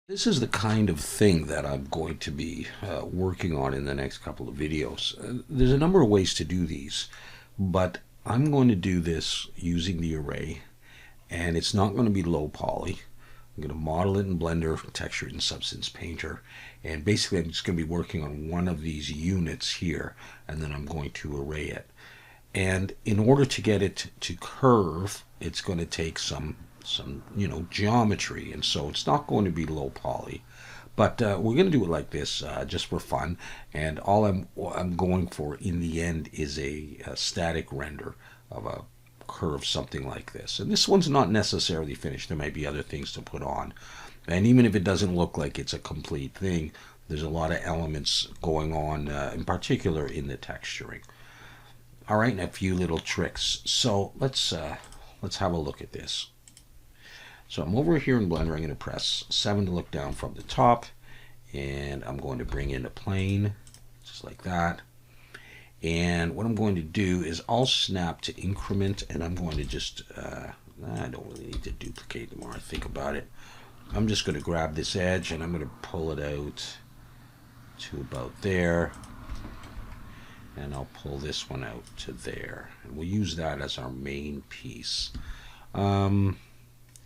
This is the kind of thing that I'm going to be working on in the next couple of videos. There's a number of ways to do these, but I'm going to do this using the array, and it's not going to be low poly. I'm going to model it in Blender, texture it in Substance Painter, and basically I'm just going to be working on one of these units here, and then I'm going to array it. And in order to get it to curve, it's going to take some geometry, and so it's not going to be low poly, but we're going to do it like this just for fun. And all I'm going for in the end is a static render of a curve, something like this. And this one's not necessarily finished. There might be other things to put on, and even if it doesn't look like it's a complete thing, there's a lot of elements going on, in particular in the texturing. All right, and a few little tricks. So let's have a look at this. So I'm over here in Blender. I'm going to press 7 to look down from the top, and I'm going to bring in a plane just like that. And what I'm going to do is I'll snap to increment, and I'm going to just I don't really need to duplicate the more I think about it. I'm just going to grab this edge and I'm going to pull it out to about there, and I'll pull this one out to there, and we'll use that as our main piece.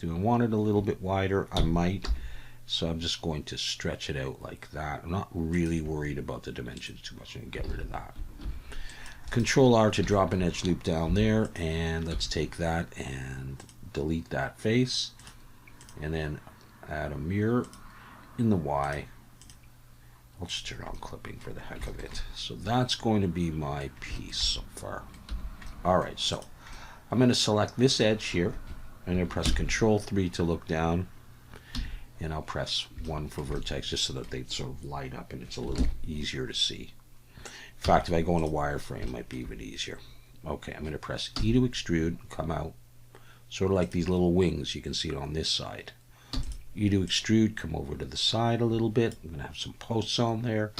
Do I want it a little bit wider? I might. So I'm just going to stretch it out like that. I'm not really worried about the dimensions too much. I'm going to get rid of that. Control R to drop an edge loop down there. And let's take that and delete that face. And then add a mirror in the Y. I'll just turn on clipping for the heck of it. So that's going to be my piece so far. Alright, so I'm going to select this edge here. I'm going to press Control 3 to look down, and I'll press 1 for vertex just so that they sort of light up and it's a little easier to see. In fact, if I go in a wireframe, it might be even easier. Okay, I'm going to press E to extrude, come out, sort of like these little wings. You can see it on this side. E to extrude, come over to the side a little bit. I'm going to have some posts on there.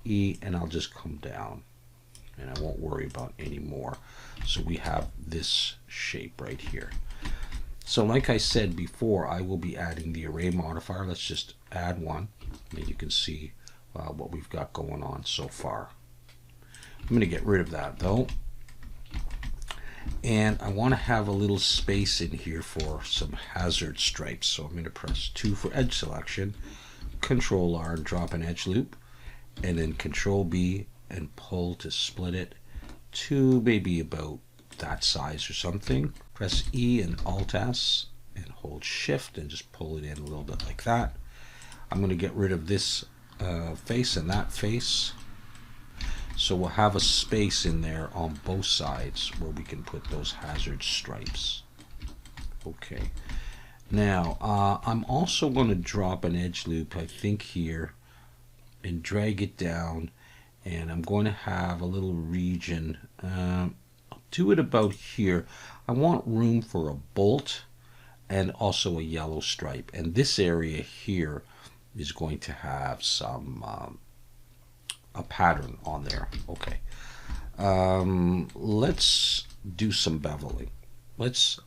E, and I'll just come down, and I won't worry about any more. So we have this shape right here. So like I said before, I will be adding the array modifier. Let's just add one, and you can see what we've got going on so far. I'm going to get rid of that though. And I want to have a little space in here for some hazard stripes. So I'm going to press 2 for edge selection, Control R and drop an edge loop, and then Control B and pull to split it to maybe about that size or something. Press E and Alt S and hold Shift and just pull it in a little bit like that. I'm going to get rid of this face and that face. So we'll have a space in there on both sides where we can put those hazard stripes. Okay. Now, I'm also going to drop an edge loop, I think here, and drag it down. And I'm going to have a little region. I'll do it about here. I want room for a bolt and also a yellow stripe. And this area here is going to have some a pattern on there. Okay. Let's do some beveling. Let's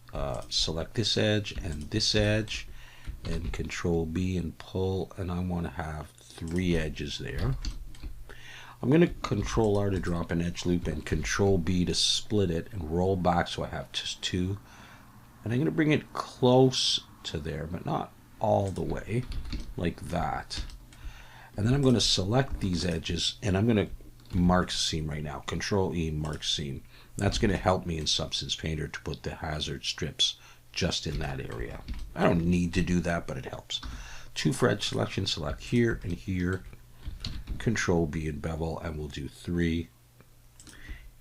select this edge and Control B and pull, and I want to have 3 edges there. I'm going to Control R to drop an edge loop and Control B to split it and roll back so I have just 2. And I'm going to bring it close to there, but not all the way, like that. And then I'm going to select these edges, and I'm going to mark seam right now. Control E, mark seam. That's going to help me in Substance Painter to put the hazard strips just in that area. I don't need to do that, but it helps. 2 for edge selection, select here and here. Control B and bevel, and we'll do 3.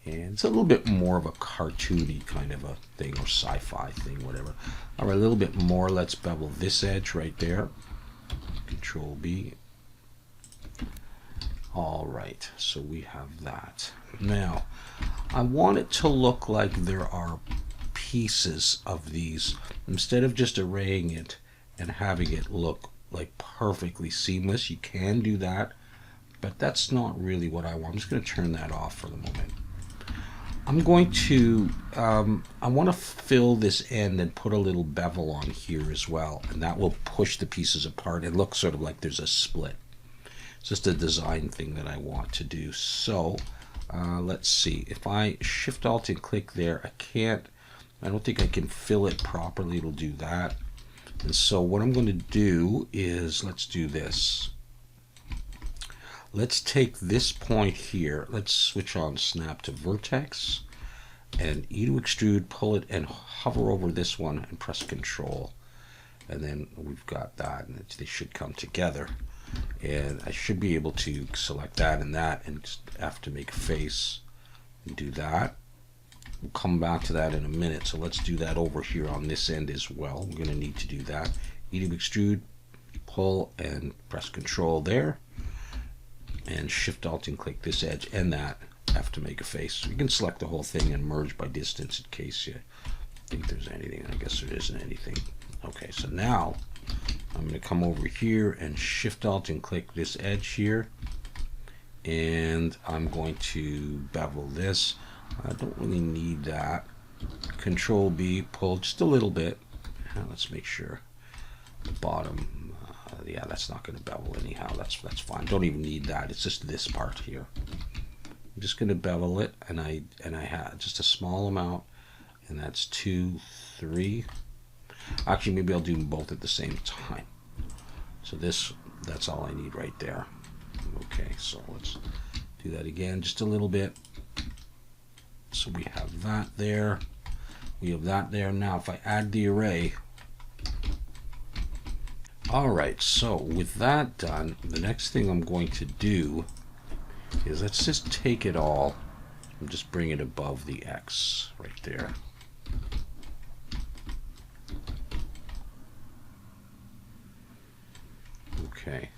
And it's a little bit more of a cartoony kind of a thing, or sci-fi thing, whatever. All right, a little bit more. Let's bevel this edge right there. Control B. All right, so we have that. Now, I want it to look like there are pieces of these. Instead of just arraying it and having it look like perfectly seamless, you can do that, but that's not really what I want. I'm just going to turn that off for the moment. I'm going to, I want to fill this end and put a little bevel on here as well, and that will push the pieces apart and look sort of like there's a split. It's just a design thing that I want to do. So let's see, if I Shift Alt and click there, I don't think I can fill it properly. It'll do that. And so what I'm going to do is, let's do this. Let's take this point here, let's switch on snap to vertex, and E to extrude, pull it and hover over this one and press Control. And then we've got that, and they should come together. And I should be able to select that and just have to make a face and do that. We'll come back to that in a minute, so let's do that over here on this end as well. We're going to need to do that. E to extrude, pull and press Control there, and Shift Alt and click this edge and that. Have to make a face. You can select the whole thing and merge by distance in case you think there's anything. I guess there isn't anything. Okay, so now I'm going to come over here and Shift Alt and click this edge here, and I'm going to bevel this. I don't really need that. Control B, pull just a little bit. Let's make sure the bottom. Yeah, that's not going to bevel anyhow. That's fine. Don't even need that. It's just this part here. I'm just going to bevel it, and I have just a small amount, and that's 2, 3. Actually, maybe I'll do them both at the same time. So that's all I need right there. Okay, so let's do that again, just a little bit. So we have that there. We have that there. Now, if I add the array. Alright, so with that done, the next thing I'm going to do is let's just take it all and just bring it above the X right there. Okay,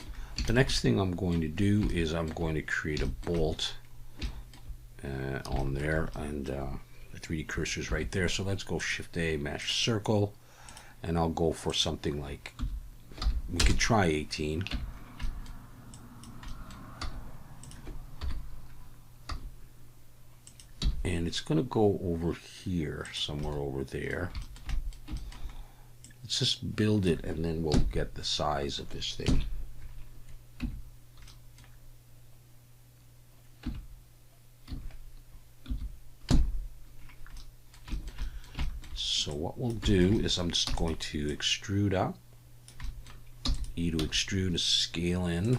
the next thing I'm going to do is I'm going to create a bolt on there, and the 3D cursor is right there. So let's go Shift A, Mesh Circle, and I'll go for something like, we could try 18. And it's going to go over here, somewhere over there. Let's just build it, and then we'll get the size of this thing. So what we'll do is I'm just going to extrude up. E to extrude to scale in.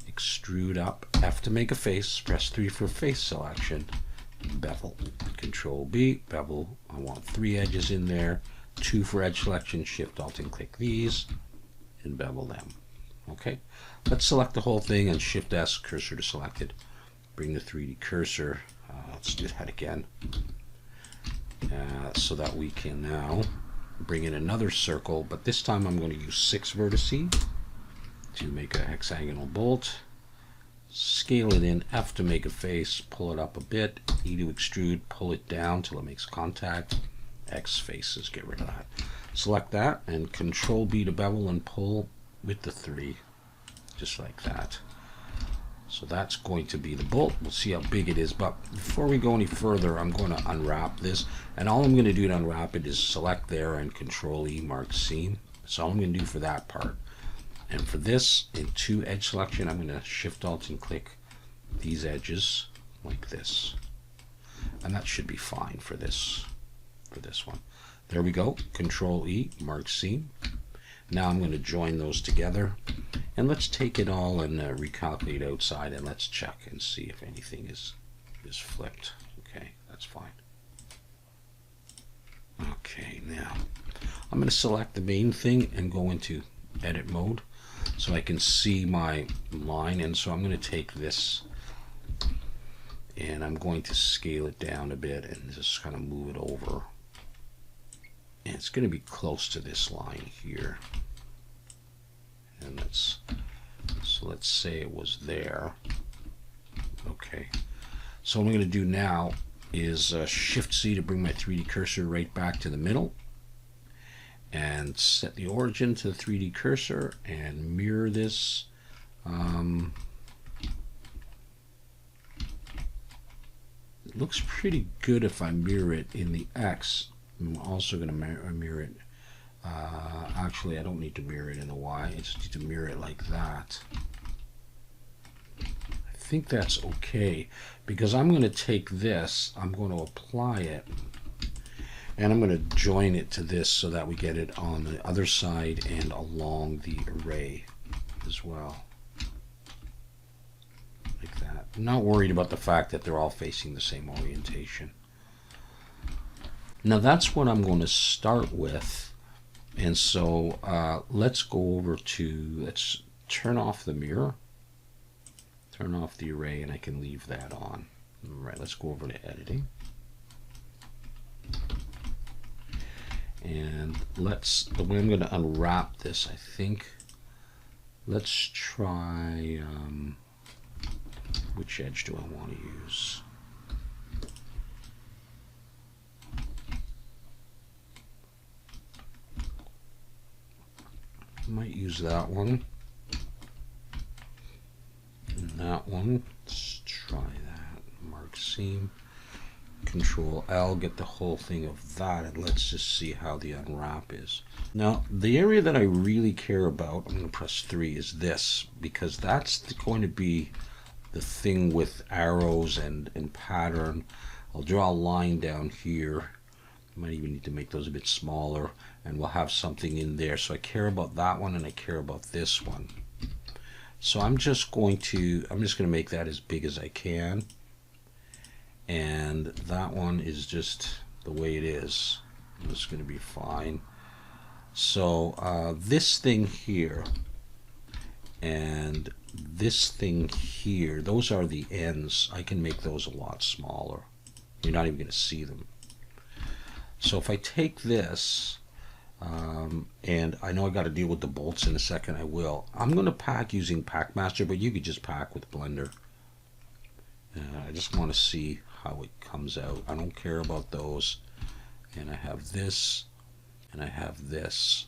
Extrude up. F to make a face. Press 3 for face selection. Bevel. Control B. Bevel. I want 3 edges in there. 2 for edge selection. Shift Alt and click these and bevel them. Okay. Let's select the whole thing and Shift S, cursor to selected. Bring the 3D cursor. Let's do that again. So that we can now bring in another circle, but this time I'm going to use 6 vertices to make a hexagonal bolt. Scale it in, F to make a face, pull it up a bit, E to extrude, pull it down till it makes contact, X faces, get rid of that. Select that and Control B to bevel and pull with the 3, just like that. So that's going to be the bolt. We'll see how big it is, but before we go any further, I'm going to unwrap this, and all I'm going to do to unwrap it is select there and Control E, mark seam. That's all I'm going to do for that part. And for this, in 2 edge selection, I'm going to Shift Alt and click these edges like this, and that should be fine for this one. There we go. Control E, mark seam. Now I'm going to join those together, and let's take it all and recalculate outside, and let's check and see if anything is flipped. Okay, that's fine. Okay, now I'm going to select the main thing and go into edit mode so I can see my line, and so I'm going to take this and I'm going to scale it down a bit and just kind of move it over. And it's going to be close to this line here. And so let's say it was there. Okay. So what I'm going to do now is Shift C to bring my 3D cursor right back to the middle, and set the origin to the 3D cursor and mirror this. looks pretty good if I mirror it in the X. I'm also going to mirror it. Actually, I don't need to mirror it in the Y. I just need to mirror it like that. I think that's okay, because I'm going to take this, I'm going to apply it, and I'm going to join it to this so that we get it on the other side and along the array as well. Like that. I'm not worried about the fact that they're all facing the same orientation. Now that's what I'm going to start with. And so let's go over to, let's turn off the mirror, turn off the array, and I can leave that on. All right, let's go over to editing. And let's, the way I'm going to unwrap this, I think, let's try, which edge do I want to use? I might use that one. And that one. Let's try that. Mark seam. Control L, get the whole thing of that, and let's just see how the unwrap is. Now, the area that I really care about, I'm going to press 3, is this, because that's going to be the thing with arrows and pattern. I'll draw a line down here. I might even need to make those a bit smaller, and we'll have something in there. So I care about that one, and I care about this one. So I'm just going to make that as big as I can. And that one is just the way it is. It's going to be fine. So this thing here and this thing here, those are the ends. I can make those a lot smaller. You're not even going to see them. So if I take this, and I know I got to deal with the bolts in a second, I will. I'm going to pack using Packmaster, but you could just pack with Blender. I just want to see how it comes out. I don't care about those. And I have this, and I have this.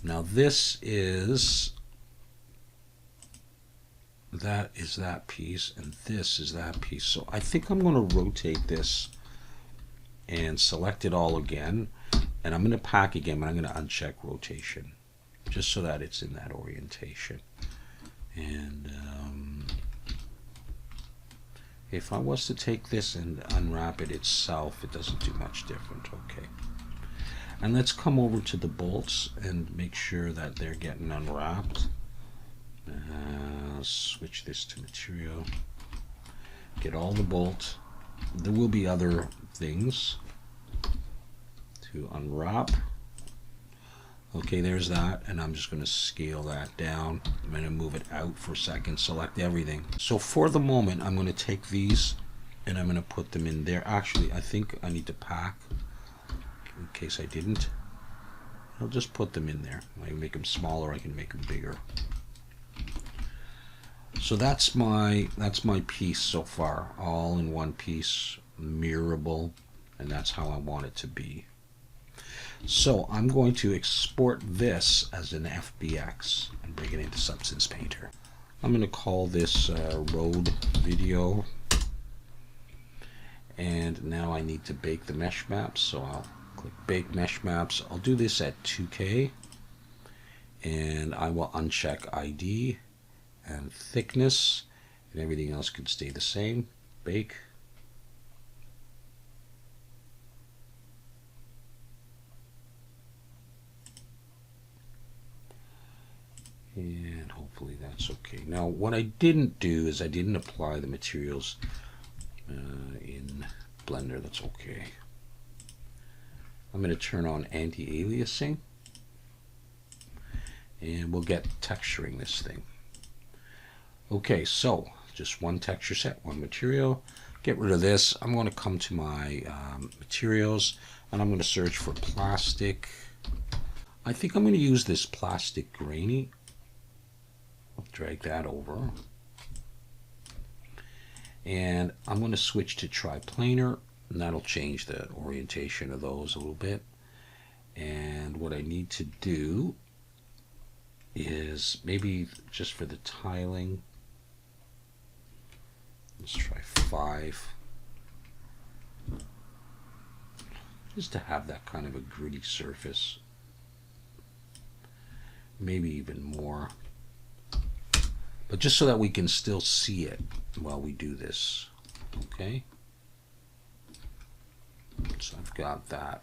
Now this is, that is that piece, and this is that piece. So I think I'm going to rotate this and select it all again, and I'm going to pack again, but I'm going to uncheck rotation just so that it's in that orientation. And if I was to take this and unwrap it itself, it doesn't do much different. Okay. And let's come over to the bolts and make sure that they're getting unwrapped. Switch this to material. Get all the bolts. There will be other things to unwrap. Okay, there's that, and I'm just going to scale that down. I'm going to move it out for a second, select everything. So for the moment, I'm going to take these and I'm going to put them in there. Actually, I think I need to pack in case I didn't. I'll just put them in there. I can make them smaller, I can make them bigger. So that's my piece so far, all in one piece, mirrorable, and that's how I want it to be. So I'm going to export this as an FBX and bring it into Substance Painter. I'm going to call this road video, and now I need to bake the mesh maps, so I'll click bake mesh maps. I'll do this at 2K, and I will uncheck ID and thickness, and everything else can stay the same. Bake. And hopefully that's okay. Now what I didn't do is I didn't apply the materials in Blender. That's okay. I'm going to turn on anti-aliasing, and we'll get texturing this thing. Okay, so just one texture set, one material. Get rid of this. I'm going to come to my materials, and I'm going to search for plastic. I think I'm going to use this plastic grainy. I'll drag that over. And I'm going to switch to triplanar, and that'll change the orientation of those a little bit. And what I need to do is maybe just for the tiling, let's try 5. just to have that kind of a gritty surface. Maybe even more. But just so that we can still see it while we do this. Okay? So I've got that.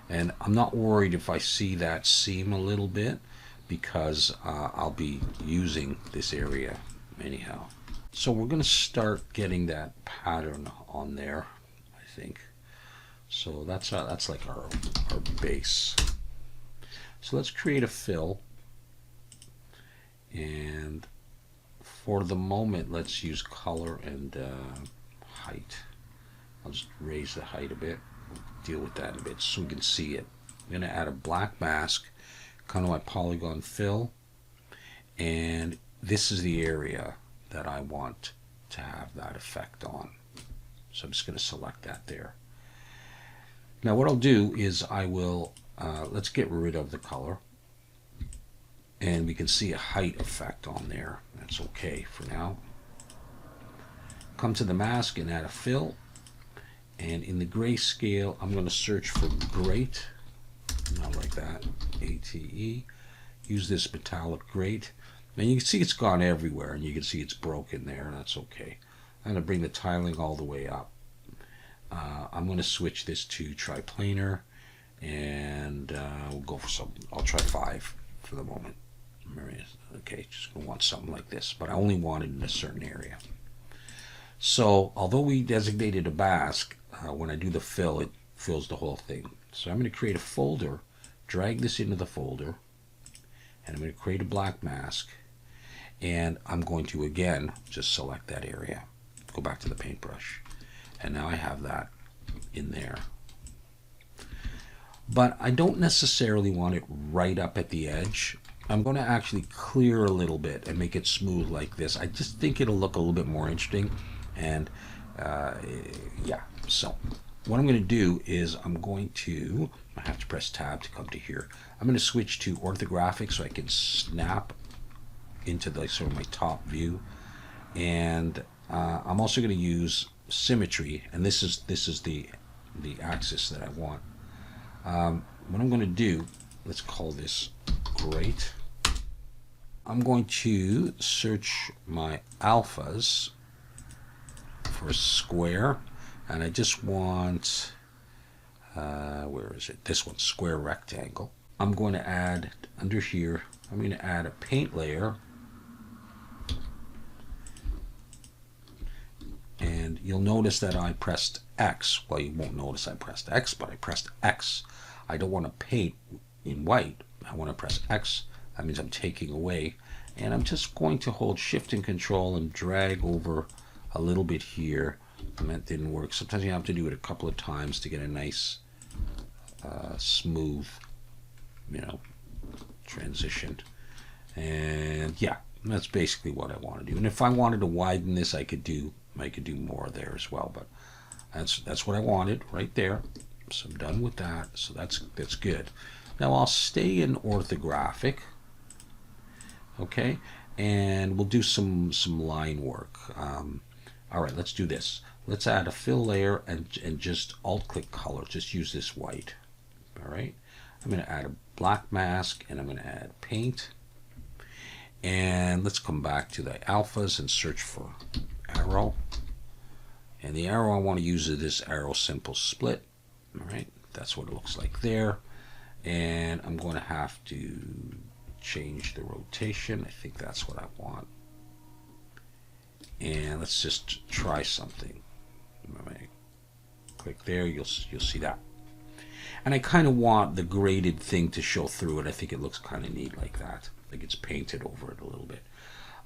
And I'm not worried if I see that seam a little bit, because I'll be using this area anyhow. So we're going to start getting that pattern on there, I think. So that's like our base. So let's create a fill, and for the moment let's use color and height. I'll just raise the height a bit, deal with that a bit so we can see it. I'm going to add a black mask, kind of my polygon fill, and this is the area that I want to have that effect on. So I'm just going to select that there. Now what I'll do is I will, let's get rid of the color, and we can see a height effect on there. That's okay for now. Come to the mask and add a fill, and in the grayscale I'm going to search for great, not like that, ATE. Use this metallic great, and you can see it's gone everywhere, and you can see it's broken there, and that's okay. I'm going to bring the tiling all the way up. I'm going to switch this to triplanar, and we'll go for some, I'll try 5 for the moment. Okay, just going to want something like this, but I only want it in a certain area. So although we designated a mask, when I do the fill, it fills the whole thing. So I'm going to create a folder, drag this into the folder, and I'm going to create a black mask, and I'm going to again just select that area, go back to the paintbrush, and now I have that in there. But I don't necessarily want it right up at the edge. I'm going to actually clear a little bit and make it smooth like this. I just think it'll look a little bit more interesting. And yeah, so what I'm going to do is I have to press tab to come to here. I'm going to switch to orthographic so I can snap into the sort of my top view. And I'm also going to use symmetry, and this is the axis that I want. What I'm going to do, let's call this great. I'm going to search my alphas for a square, and I just want, where is it? This one, square rectangle. I'm going to add, under here, I'm going to add a paint layer. And you'll notice that I pressed X. Well, you won't notice I pressed X, but I pressed X. I don't want to paint in white. I want to press X. That means I'm taking away. And I'm just going to hold Shift and Control and drag over a little bit here. And that didn't work. Sometimes you have to do it a couple of times to get a nice, smooth, transition. And yeah, that's basically what I want to do. And if I wanted to widen this, I could do more there as well, but that's what I wanted right there. So I'm done with that. So that's good. Now I'll stay in orthographic, okay, and we'll do some line work. All right, let's do this. Let's add a fill layer and just alt click color. Just use this white. All right, I'm going to add a black mask, and I'm going to add paint. And let's come back to the alphas and search for arrow. And the arrow I want to use is this arrow simple split. All right, that's what it looks like there. And I'm going to have to change the rotation. I think that's what I want. And let's just try something. Click there, you'll see that. And I kind of want the graded thing to show through it. I think it looks kind of neat like that. Like it's painted over it a little bit.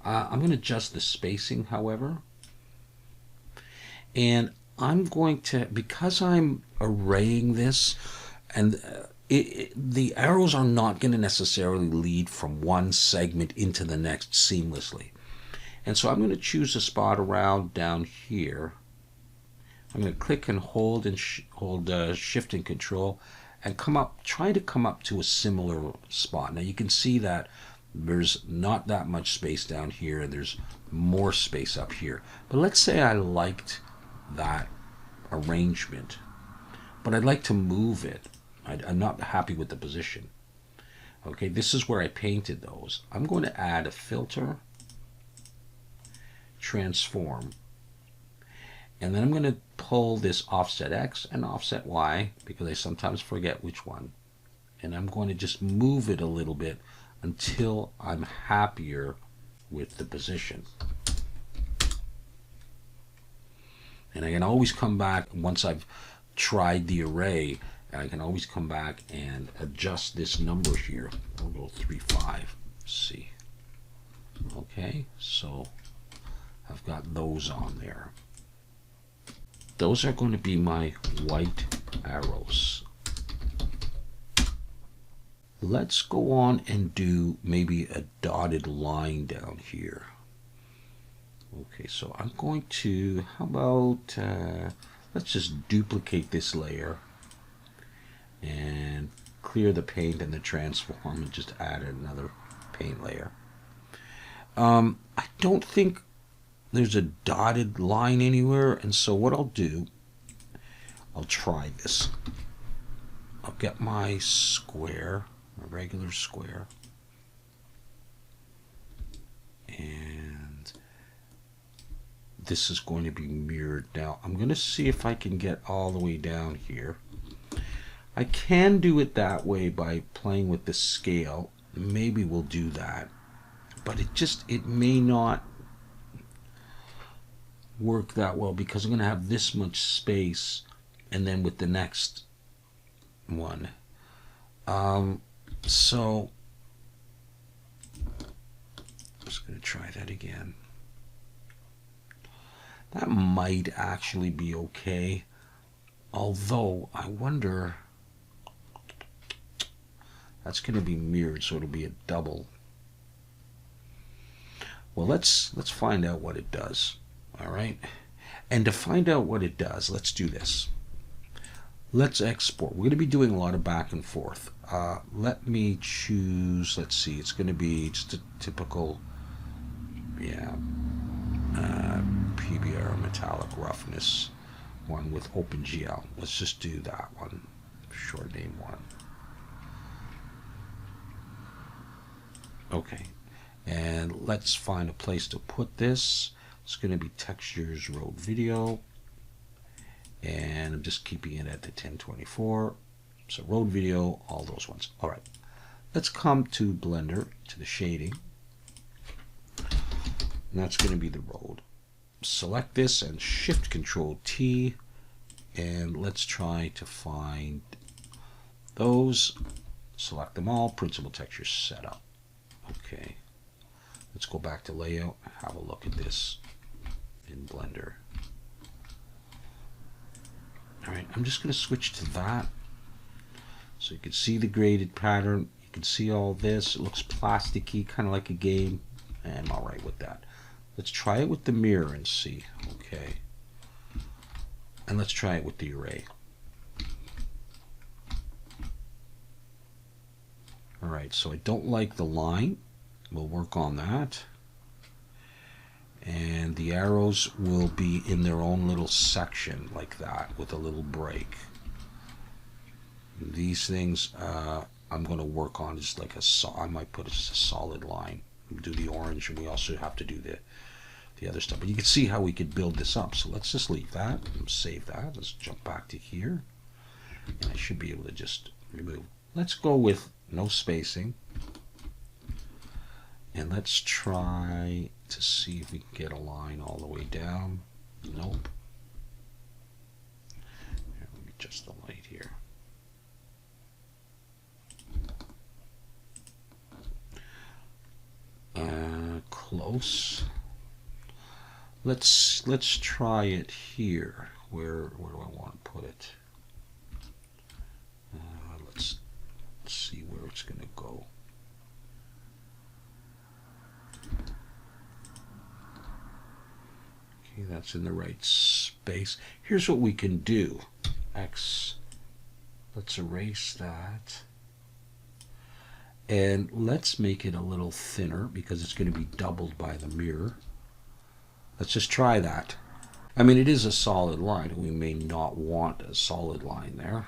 I'm going to adjust the spacing, however. And I'm going to, because I'm arraying this, and the arrows are not going to necessarily lead from one segment into the next seamlessly. And so I'm going to choose a spot around down here. I'm going to click and hold and hold Shift and Control and try to come up to a similar spot. Now you can see that there's not that much space down here, and there's more space up here. But let's say I liked that arrangement, but I'd like to move it. I'm not happy with the position. Okay, this is where I painted those. I'm going to add a filter, transform, and then I'm going to pull this offset X and offset Y, because I sometimes forget which one. And I'm going to just move it a little bit until I'm happier with the position. And I can always come back once I've tried the array, and I can always come back and adjust this number here. I'll go 3.5. See. Okay, so I've got those on there. Those are going to be my white arrows. Let's go on and do maybe a dotted line down here. Okay, so I'm going to, how about, let's just duplicate this layer and clear the paint and the transform and just add another paint layer. I don't think there's a dotted line anywhere, and so what I'll do, I'll try this. I'll get my square, my regular square, and this is going to be mirrored. Now I'm going to see if I can get all the way down here. I can do it that way by playing with the scale. Maybe we'll do that, but it may not work that well, because I'm going to have this much space, and then with the next one. So I'm just going to try that again. That might actually be okay, although I wonder, that's going to be mirrored, so it'll be a double. Well, let's find out what it does. All right, and to find out what it does, let's do this. Let's export. We're going to be doing a lot of back and forth. Let me choose, let's see, it's going to be just a typical, PBR metallic roughness one with OpenGL. Let's just do that one, short name one. Okay, and let's find a place to put this. It's going to be textures, road video, and I'm just keeping it at the 1024. So road video, all those ones. All right, let's come to Blender, to the shading, and that's going to be the road. Select this and Shift Control T, and let's try to find those. Select them all. Principal textures setup. Okay, let's go back to layout. Have a look at this in Blender. All right, I'm just going to switch to that, so you can see the graded pattern. You can see all this. It looks plasticky, kind of like a game, and I'm all right with that. Let's try it with the mirror and see. Okay, and let's try it with the array. All right, so I don't like the line. We'll work on that. And the arrows will be in their own little section like that, with a little break. These things I'm going to work on just like I might put it as a solid line. We'll do the orange, and we also have to do the other stuff. But you can see how we could build this up. So let's just leave that and save that. Let's jump back to here, and I should be able to just remove. Let's go with no spacing, and let's try to see if we can get a line all the way down. Nope. Here, let me adjust the light here. Close. Let's try it here. Where do I want to put it? Let's see where it's going to go. Okay, that's in the right space. Here's what we can do. X. Let's erase that. And let's make it a little thinner, because it's going to be doubled by the mirror. Let's just try that. I mean, it is a solid line. We may not want a solid line there.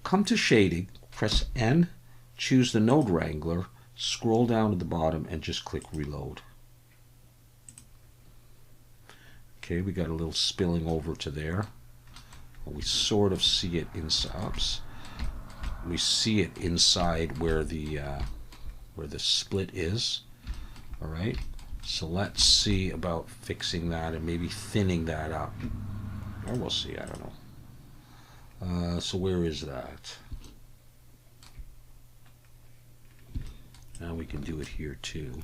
Come to shading, press N, choose the node wrangler, scroll down to the bottom and just click reload. Okay, we got a little spilling over to there. We sort of see it inside. We see it inside where the split is. All right. So let's see about fixing that and maybe thinning that up. Or we'll see. I don't know. So where is that? Now we can do it here too.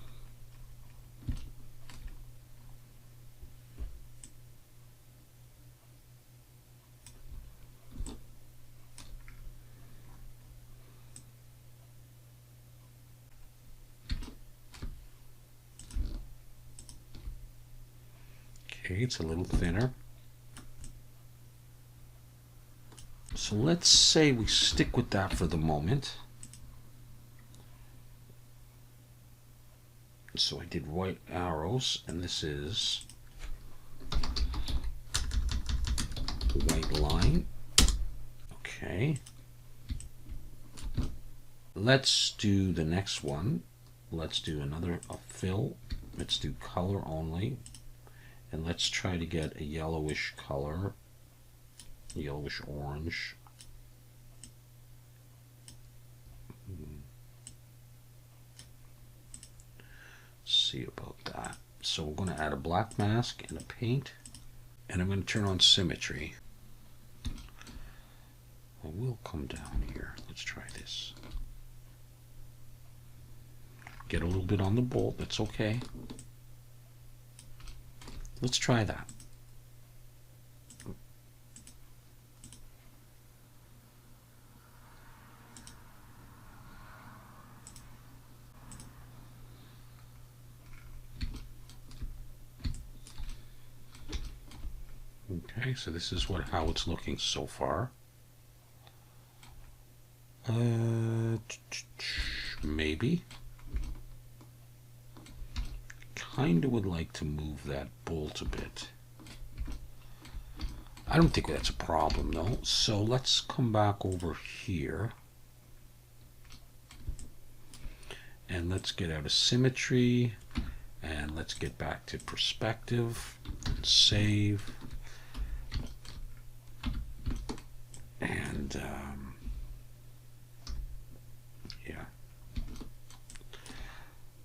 Okay, it's a little thinner. So let's say we stick with that for the moment. So I did white arrows, and this is white line. Okay. Let's do the next one. Let's do another fill. Let's do color only. And let's try to get a yellowish color, yellowish orange. See about that. So we're going to add a black mask and a paint, and I'm going to turn on symmetry. I will come down here. Let's try this. Get a little bit on the bolt. That's okay. Let's try that. Okay, so this is how it's looking so far. Maybe. Kind of would like to move that bolt a bit. I don't think that's a problem though. So let's come back over here. And let's get out of symmetry. And let's get back to perspective. Save. And yeah.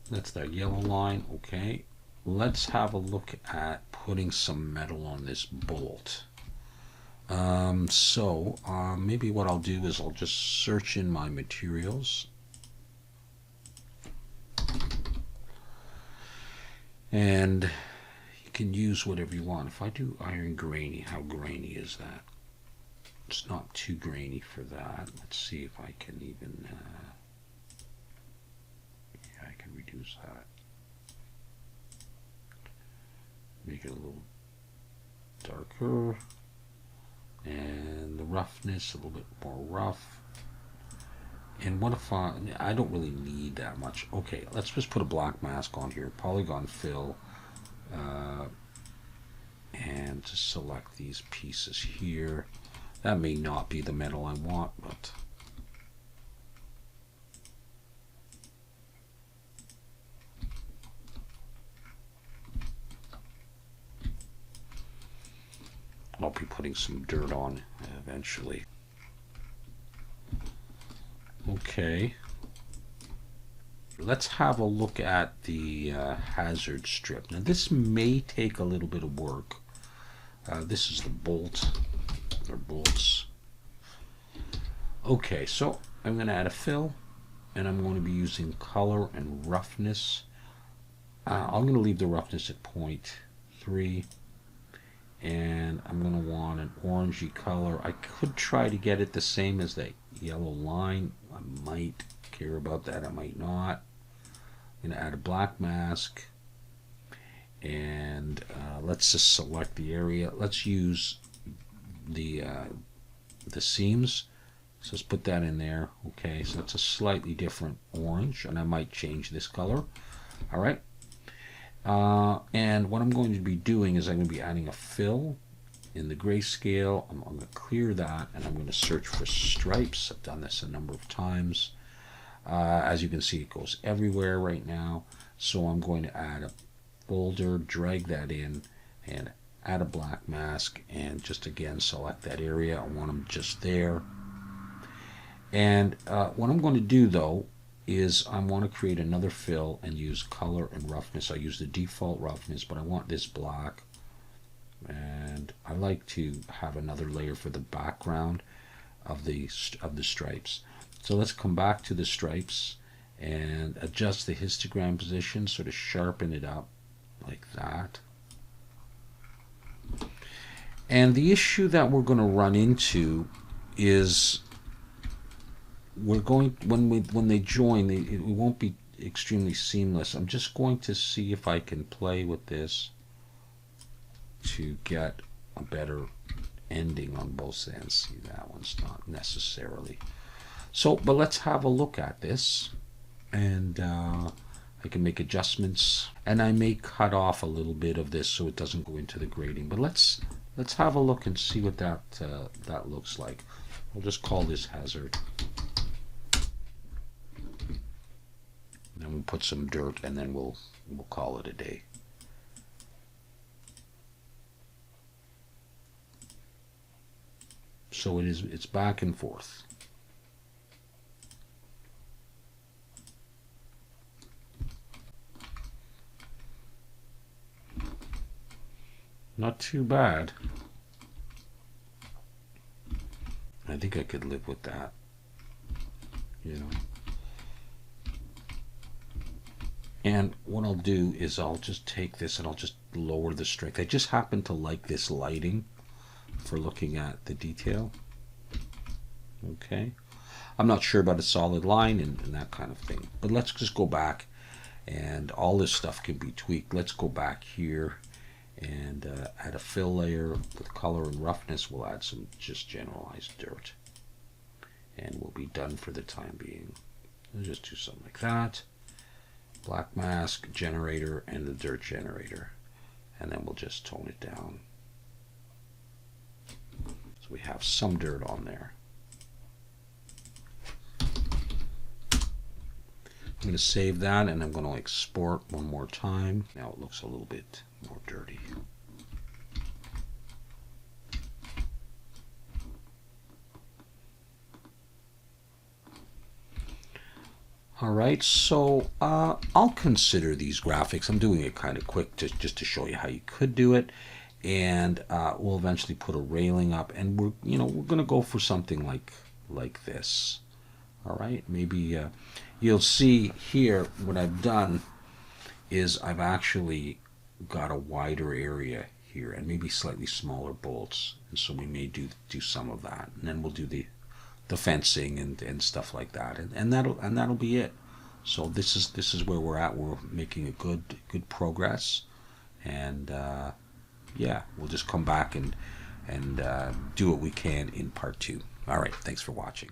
That's that yellow line. Okay. Let's have a look at putting some metal on this bolt. Maybe what I'll do is I'll just search in my materials. And you can use whatever you want. If I do iron grainy, how grainy is that? It's not too grainy for that. Let's see if I can even... yeah, I can reduce that. Make it a little darker. And the roughness, a little bit more rough. And what if I don't really need that much. Okay, let's just put a black mask on here. Polygon fill. And just select these pieces here. That may not be the metal I want, but... I'll be putting some dirt on eventually. Okay. Let's have a look at the hazard strip. Now this may take a little bit of work. This is the bolt, or bolts. Okay, so I'm going to add a fill, and I'm going to be using color and roughness. I'm going to leave the roughness at 0.3. And I'm going to want an orangey color. I could try to get it the same as that yellow line. I might care about that. I might not. I'm going to add a black mask. And let's just select the area. Let's use the seams. So let's put that in there. Okay, so it's a slightly different orange. And I might change this color. All right. And what I'm going to be doing is I'm going to be adding a fill in the grayscale. I'm going to clear that, and I'm going to search for stripes. I've done this a number of times. As you can see, it goes everywhere right now. So I'm going to add a folder, drag that in, and add a black mask, and just again select that area. I want them just there. And what I'm going to do though is I want to create another fill and use color and roughness. I use the default roughness, but I want this black, and I like to have another layer for the background of the stripes. So let's come back to the stripes and adjust the histogram position, sort of sharpen it up like that. And the issue that we're going to run into is we're going when they join, it won't be extremely seamless. I'm just going to see if I can play with this to get a better ending on both ends. See, that one's not necessarily so, but let's have a look at this, and I can make adjustments, and I may cut off a little bit of this so it doesn't go into the grading. But let's have a look and see what that looks like. We'll just call this hazard. Then we'll put some dirt, and then we'll call it a day. So it's back and forth. Not too bad. I think I could live with that, you know. And what I'll do is I'll just take this and I'll just lower the strength. I just happen to like this lighting for looking at the detail. Okay. I'm not sure about a solid line and that kind of thing. But let's just go back, and all this stuff can be tweaked. Let's go back here and add a fill layer with color and roughness. We'll add some just generalized dirt, and we'll be done for the time being. We'll just do something like that. Black mask, generator, and the dirt generator, and then we'll just tone it down so we have some dirt on there. I'm going to save that, and I'm going to export one more time. Now it looks a little bit more dirty. All right, so I'll consider these graphics. I'm doing it kind of quick just to show you how you could do it, and we'll eventually put a railing up, and we're going to go for something like this. All right, maybe you'll see here what I've done is I've actually got a wider area here and maybe slightly smaller bolts, and so we may do some of that, and then we'll do the fencing and stuff like that, and that'll be it. So this is where we're at. We're making a good progress, and yeah, we'll just come back and do what we can in part 2. All right, thanks for watching.